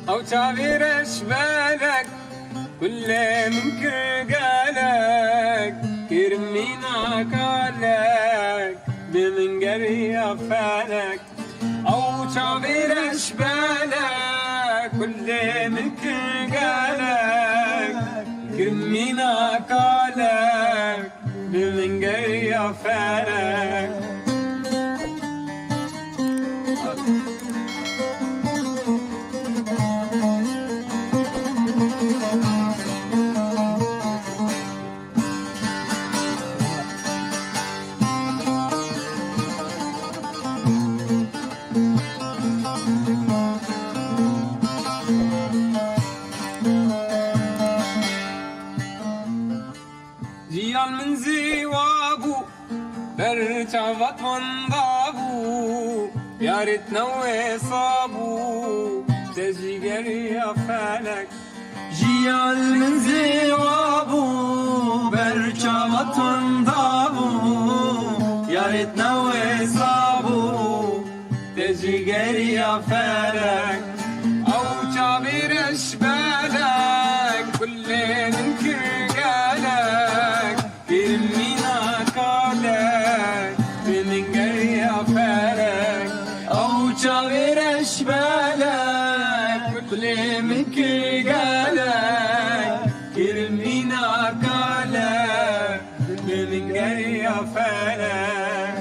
أو تعبيرش بالك كل من قالك كرمينا قالك بمن قرية فالك أو تعبيرش بالك كل من قالك كرمينا قالك بمن قرية فالك جيال من زوابو برتعبت وانضابو يا ريتنا وصابو تجي قرية فالك جيال من زوابو برتعبت وانضابو يا ريتنا وصابو تجي قرية فالك أو تعبير أشبالك كل من قالك كرمينا قالك من قرية فالك أو تعبير أشبالك كل من قالك كرمينا قالك من قرية فالك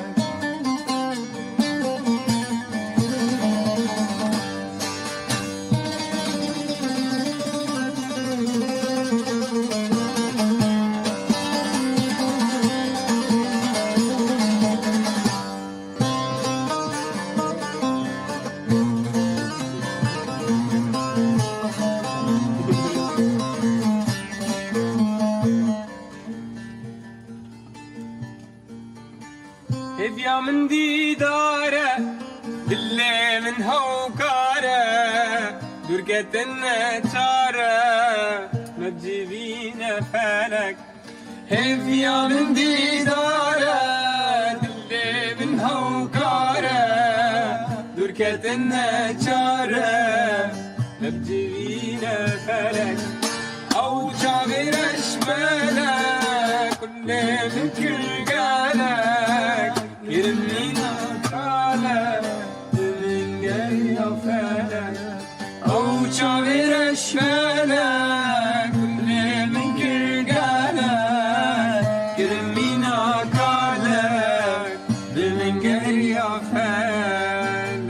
هبيا من ديداره باللي من هوكاره درقة النجارة ما تجيبينا فالك هبيا من ديداره باللي من هوكاره درقة النجارة ما تجيبينا فالك أو تعبير أشبالك كل من قالك كرمينا قالك من قرية فالك أو تعبير أشبالك كل من قالك كرمينا قالك من قرية فالك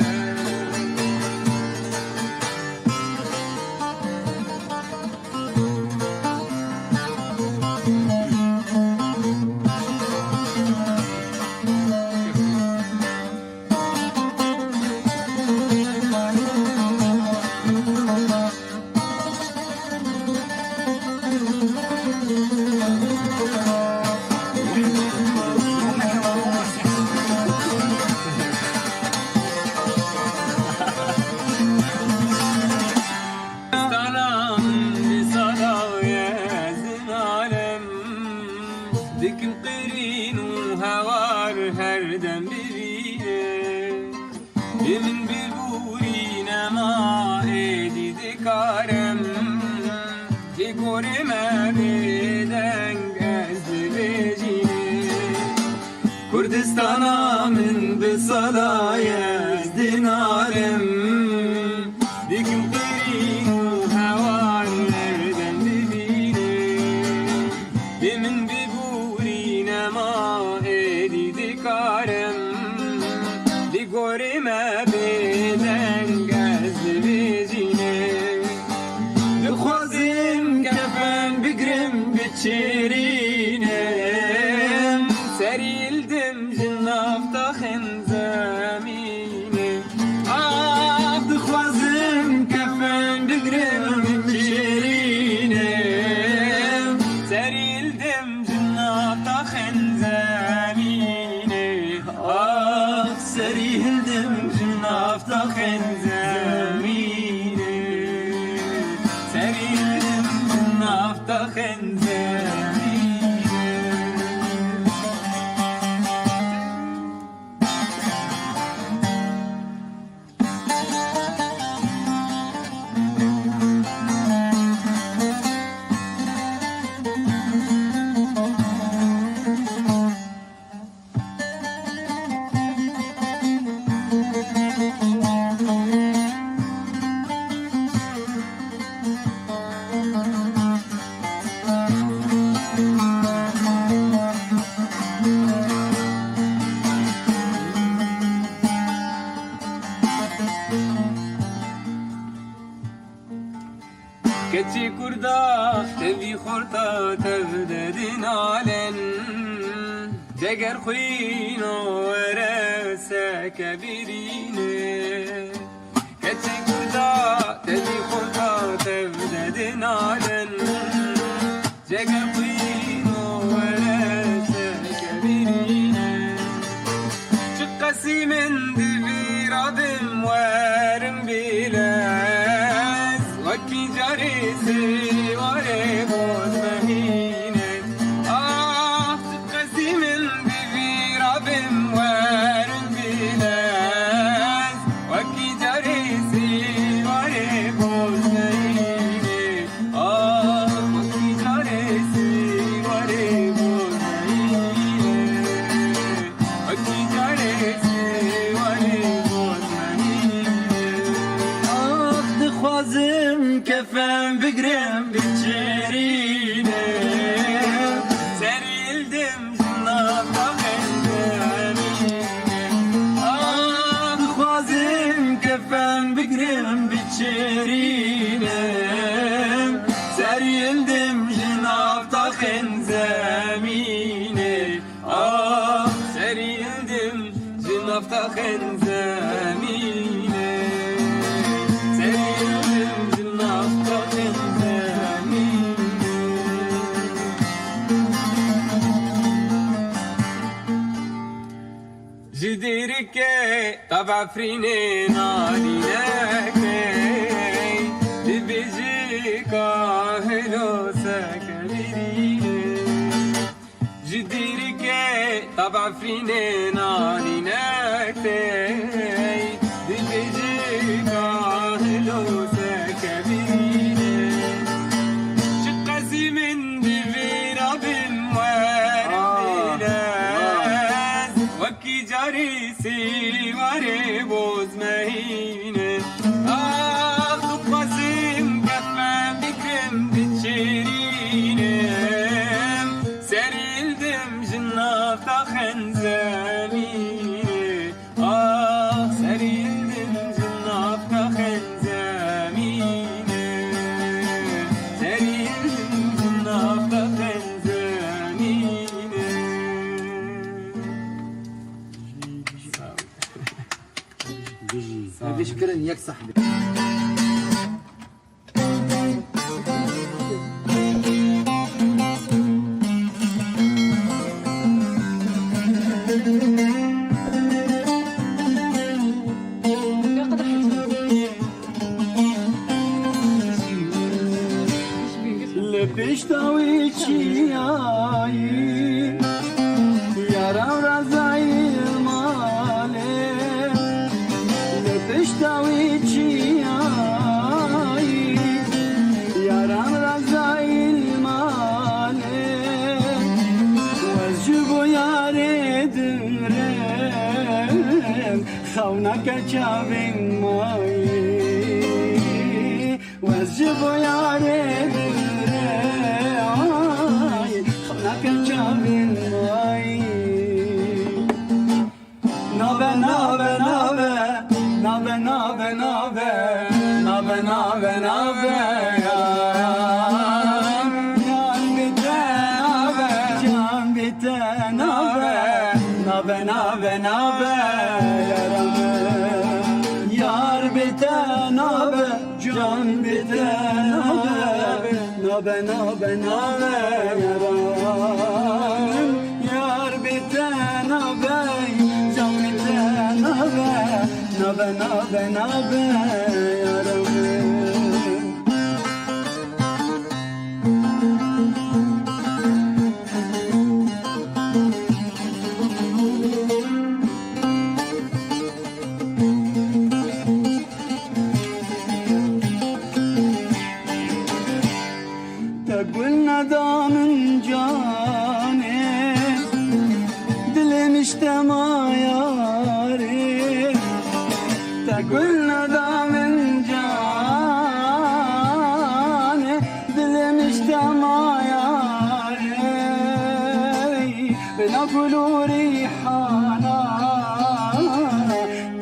ذكر قرين وهوار هردم بريه من ببورينا ما ايدي ذكارم ذكر ما بيدن قزبجيه كردستانا من بصلايا دينارم ذكر قرين وهوار هردم بريه من ما ايدي ذكارم ذكر ما بيدن قزبجيني لخوزم كفن بقرم بتشيرينم سريل دم جناف تخن زميني لخوزم كفن بقرم بتشيرينم سريل دم طخن زميني سريح الدم جناف طخن زميني سريع الدم جناف طخن زميني keçi kurda tevi khorta tevdedin alen Deger khuyno erese kebirine keçi kurda tevi khorta tevdedin alen Deger khuyno erese kebirine Çıkkasi min divi radim verim bilez Vakki carisi vare boz mehine Ah çıkkasi min divi radim verim bilez Vakki carisi vare boz mehine Ah vakki carisi vare boz mehine Vakki carisi vare boz mehine Ah dixwazim kefem bigirim biçerine Serildim cennata benzemine Ah dixwazim kefem bigirim biçerine Serildim cennata benzemine Ah serildim cennata benzemine Serildim cennata benzemine Jidirike tabafrine nalineke Dibiji kahelo sekebirine Jidirike tabafrine nalineke Dibiji kahelo sekebirine Çıkkasi min divi rabim verim bilez Vakki carisi vare boz mehine Ah tutmazım kefem bikrim biçerine Serildim jinnafta henzemine Ah serildim jinnafta henzemine Serildim jinnafta henzemine بشكرا ياك صاحبي لبش داوي چیایی یارم رضای ماله لبش داوی چیایی یارم رضای ماله وجب یار درم خونک چاوین مایی وجب یار درم خونک چاوین مایی Nabe nabe nabe nabe nabe nabe nabe nabe nabe Can bite nabe can bite nabe nabe nabe nabe yaramı Yar bite nabe can bite nabe nabe nabe nabe yaramı Yar bite nabe can bite nabe nabe nabe nabe yaramı تقول ندامن جاني دلم اجتمع ياري تقول ندامن جاني دلم اجتمع ياري بنقولوا ريحانا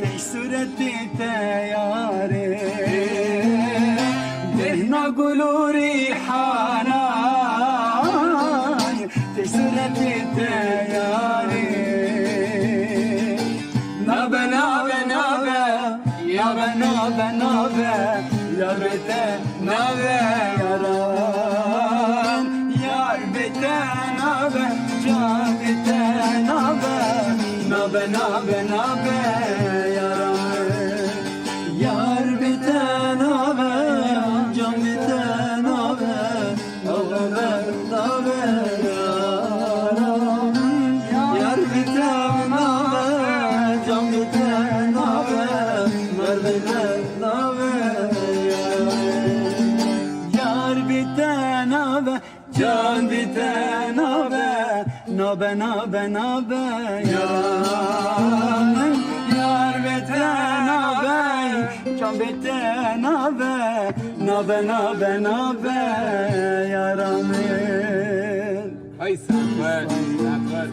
تيسرتي تياري بنقولوا nabe Yar bete nabe yaran Yar bete nabe Can bete nabe Nabe nabe nabe yaran Yar bete nabe Can bete nabe Nabe nabe yaran Yar bete nabe Can bete nabe Nabe nabe Yar bite nabe, can bite nabe, nabe nabe nabe yaranım. Yar bite nabe, can bite nabe, nabe nabe nabe yaranım. Ay Safer, Safer.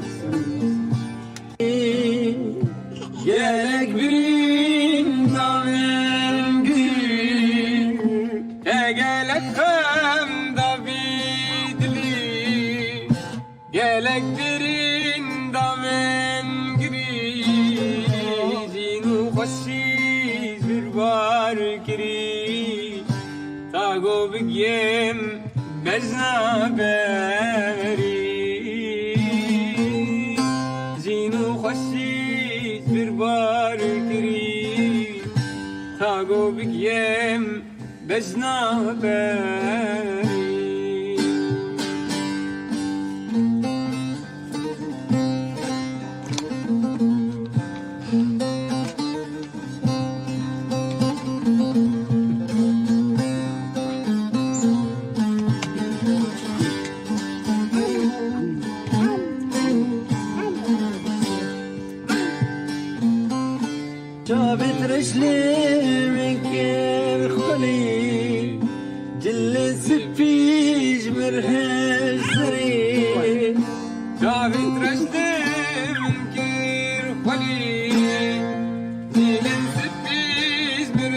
Gerek birin damem gül, Gelek hem Davidli, gelek birin damen giri, dinu khashiz bir bar kiri, tago bigyem bezna beri, dinu khashiz bir bar kiri, tago bigyem bezna beri. جابت رجلي من كير خلي جلس فيج مرهج سري David rejdim kir khali, dilin sipiz bir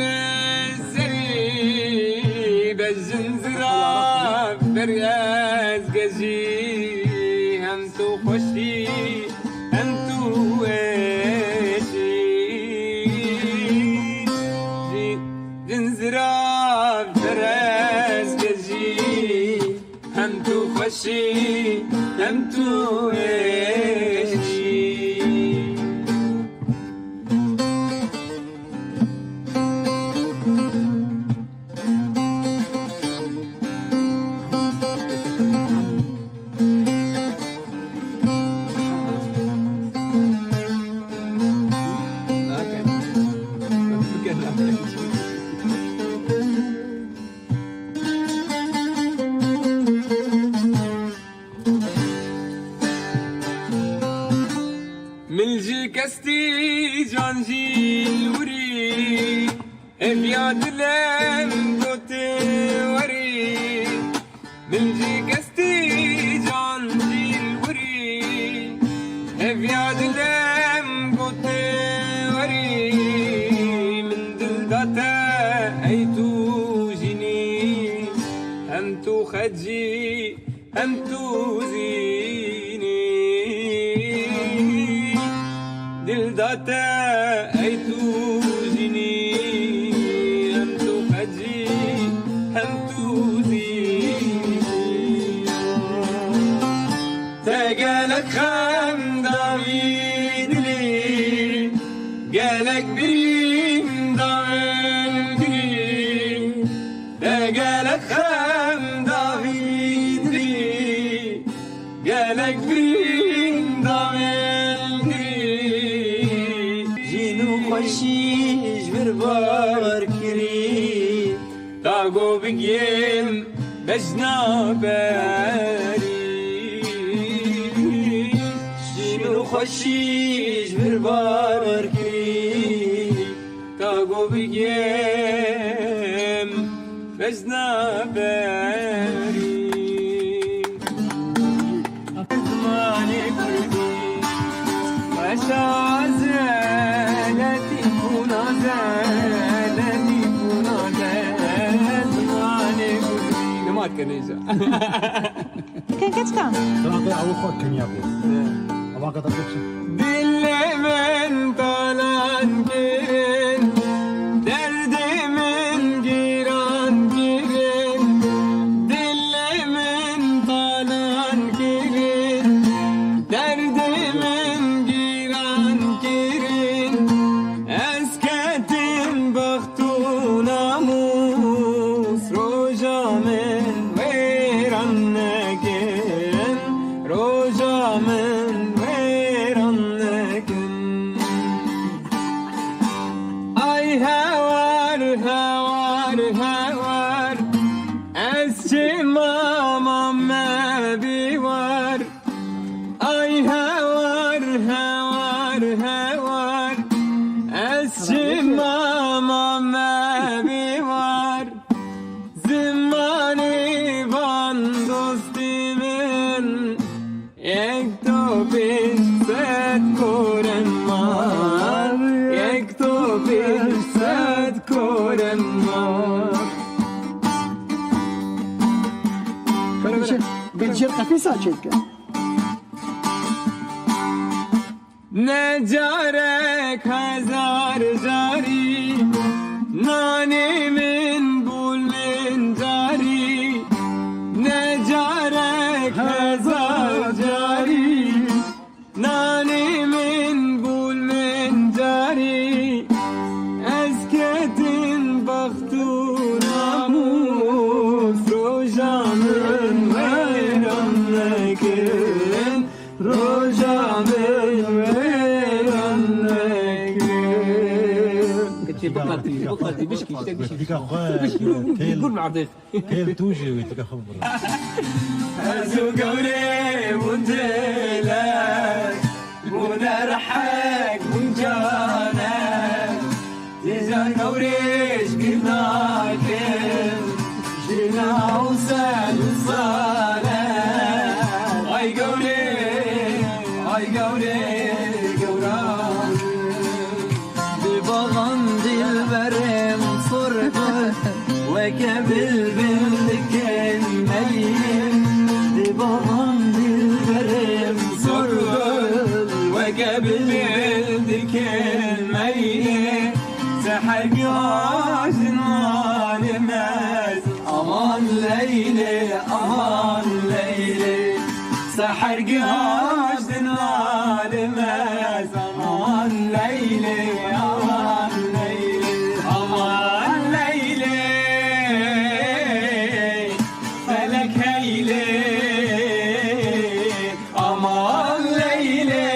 seri, bezin ziraf beryaz gezi, hem tu khoshi, hem tu eşi, din ziraf beryaz gezi, hem tu khoshi, hem tu eşi. ملجي كستي جانجي الوري ابياد لم قوتي وري ملجي كستي جانجي الوري ابياد لم قوتي وري من دلداتا ايتو جيني همتو خجي همتو زيني دلداتا ايتو جيني همتو خجي همتو زيني تقالك خام داويد لي قالك بريم داويد لي تقالك خام داويد لي قالك بريم داويد لي جينو خشيش بربار كريم تاقو بقيم بجنا باري جينو خشيش بربار كريم تاقو بقيم بجنا باري زماني بردي وشا زالتي كونا زالتي كونا زماني بردي نمات كنيسة Geç kal. Sana avukat kim yapıyor? Ama kadar çok şey. Dillemen talan kirin derdimin هوار هوار از چه مامان بیوار ای هوار هوار هوار از چه مامان بیوار زمانی وان دوستی من یک تو پیش ست کورن مار یک تو پیش ست کورن مار بنشر قفيصة شيء نجارک هزار جاری نانی من بول من جاری نجارک هزار جاری نانی من بول من جاری از کتن بخت و ناموس رو جانن ویران نکن رو جانن ویران نکن بقرتي بشكي فيك أخوان قول مع ضيف كيف توجي ويتك خبر هزو قولي ونجيلك ونرحك ونجانك تيجان قوريش قلناك جينا وسال وصالك اي قولي اي قولي قوراك ببغم دلبرم صربت وقبل بنتك الميت ببغم دلبرم صربت وقبل يدك الميت سحق عاشنا لماس امان ليلي امان ليلي سحق عاشنا لماس امان ليلي امان ليلي امان ليلي فلك هيلي امان ليلي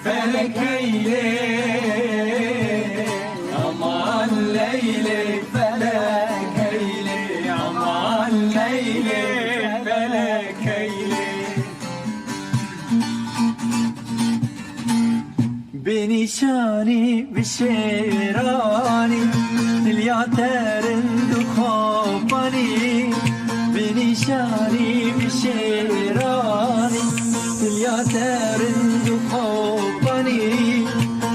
فلك هيلي امان ليلي فلك هيلي امان ليلي فلك هيلي بنشاني بشيراني اليعترن دخوفاني بنشاني بشيراني اليعترن دخوفاني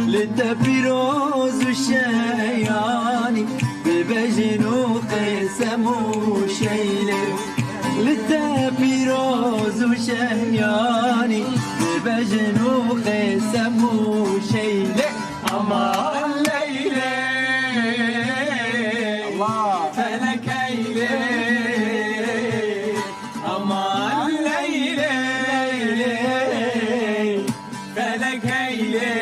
للتبيروز وشياني ببجنو قسم وشيلة للتبيروز وشياني ببجنو قسم وشيلة امان ليلي الله فلك هيلي امان ليلي فلك هيلي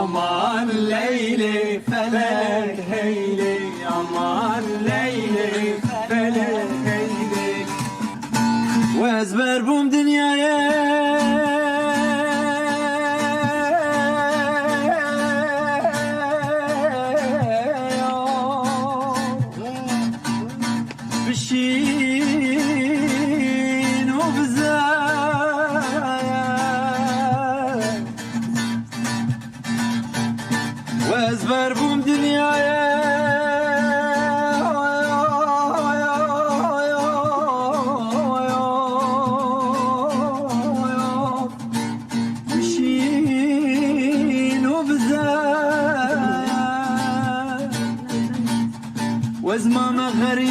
امان ليلي فلك هيلي امان ليلي فلك هيلي وازبر بوم دنيايا بشين وبزايا وازبر بوم دنيايا بشين وبزايا وزمام غريب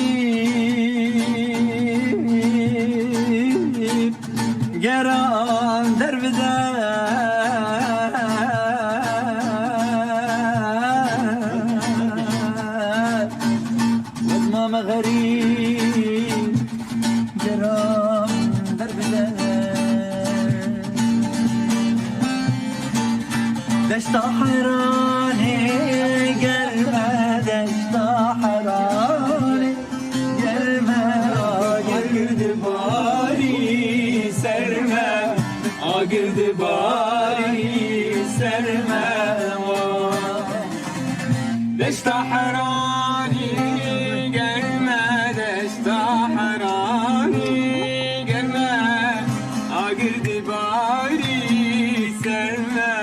قران درب وزمام غريب قران درب دشت حيراني قلبه دشت حيراني قلبه قرد باري سرمه دشت حرانی گرمه دشت حرانی گرمه آگردی باری سرمه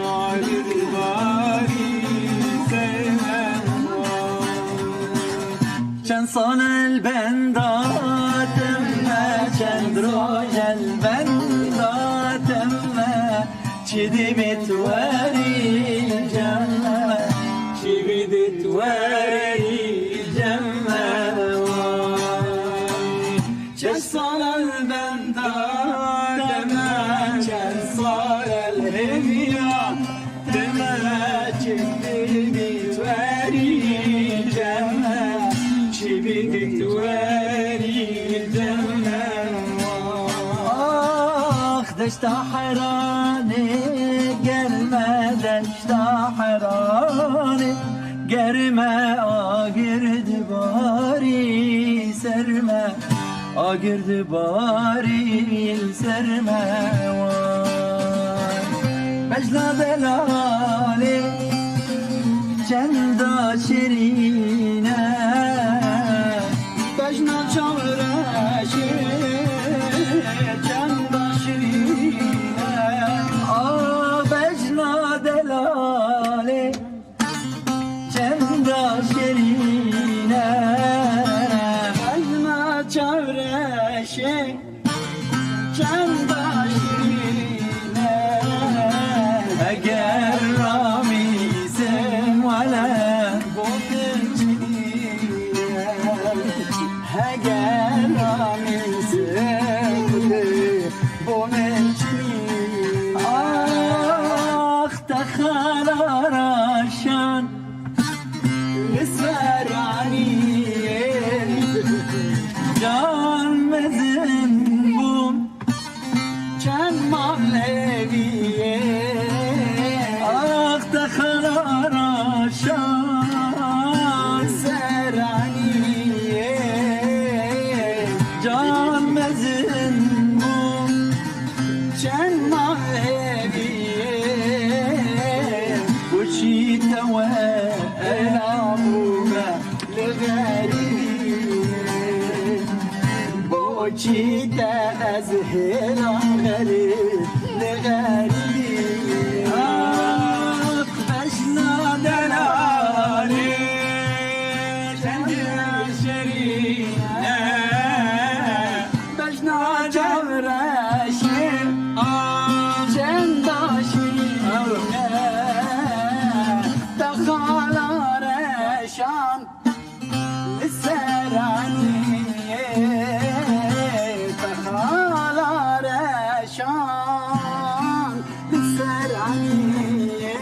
آگردی باری سرمه چند سال البنداتم چند روز البنداتم چی دیمت وری جمع چی بیدت وری جمع چند سال البنداتم چند سال الهمیاتم چی دیمت وری جمع چی بیدت وری جمع آخ دشت حرانه گرمه دشت حرانه گرمه آگرد باری سرمه آگرد باری سرمه مجلا دلاله چندا شیرینه بجنا چورشه چندا شیرینه آه بجنا دلاله چندا شیرینه بجنا چورشه چندا شیرینه اگر رامیزم ولا بودن چیه اگر رامیزم بودن چیه آخ تخالا راشان اسفرانیه جان مزن بوم چند مولویه آخ تخالا شان سرانیه جان مزن بوم چند مولویه وشی توالعومه لغریبه بوچی تأزهلا غریب لغریب آخ بشنا دلالی چندنا شرینه بشنا جورشی چندا شیرینه دخالا رشان لسرانیه دخالا رشان لسرانیه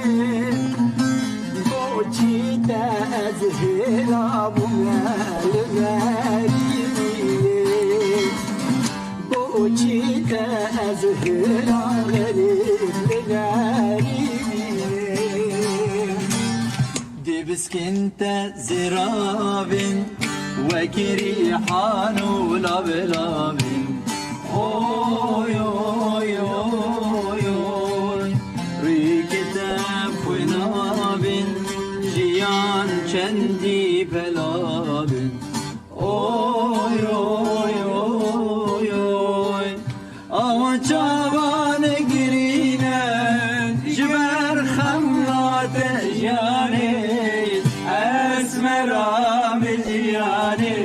بوچی تزهرا بومال غریبیه بوچی تزهرا غریب غریبیه دبسكنت زرابن وكريحان ولابلابن اوي اوي اوي اوي ريكتاب ونابن جيان چندي بلابن اوي اوي اوي اوي او چابان گرینه جبر خمرات جاني اسمرام الجياني